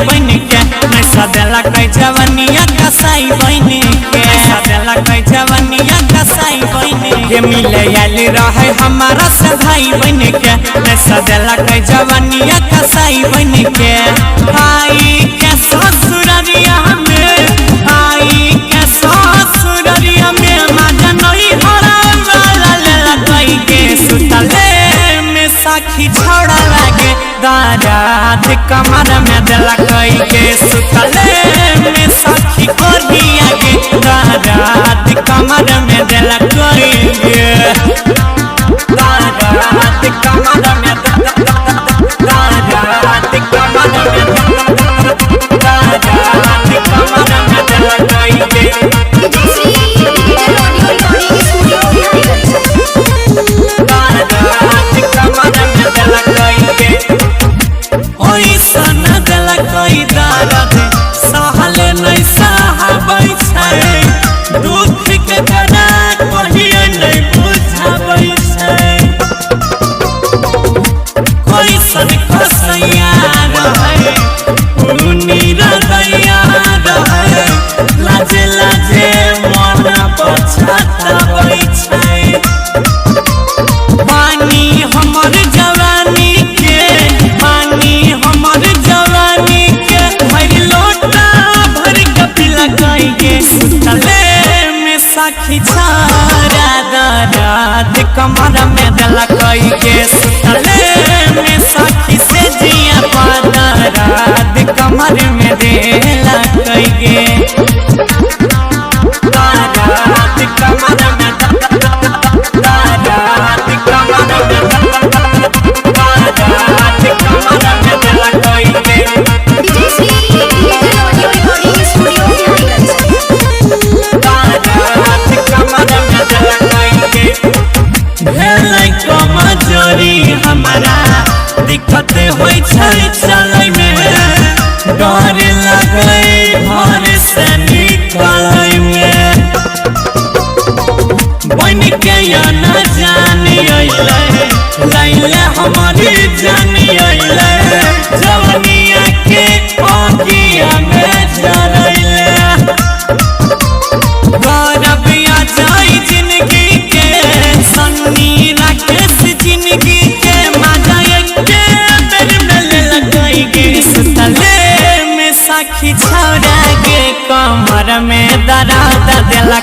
बन के नशा देला कई जवनिया कसाई बन के नशा देला कई जवनिया कसाई बन के मिले आइल रहे हमारा से भाई बन के नशा देला कई जवनिया कसाई बन के आई के ससुररिया में आई के ससुररिया में मजा नहीं हरा वाला लेला कई के सुतले में साखी छोड़ा लागे दारात कमर में दिला कई के सुतले में साखी कोरिया के दारात कमर में दिला कई के दारात कमर में दारात कमर में दारात कमर में दिला कई के दुख के तना कहिए नहीं बुझाबै छै कोई सन कसैया रहे उनी रदैया रहे लाजे लाजे मन पछताबै छै पानी हमर जवानी के पानी हमर जवानी के भर लोटा भर के पिला कई के सुतले साखी छारा दारात कमर में दिला कई के सुतले में साखी से जिया दारात कमर में दिला कई के दारात कमर में दारात कमर में दारात कमर में दिला कई के हमारा दिक्कत होई छै चलै में डर लगै घर से निकलै में बन के न जान अइलै लैले हमारी जान अइलै जवनिया के आगिया में जरैले गौरबिया जाई जिंदगी के सन्नी राकेश जिंदगी के मजा के बेर में लगाई गे सुतले में साखी छौड़ा के कमर में दर्द दिला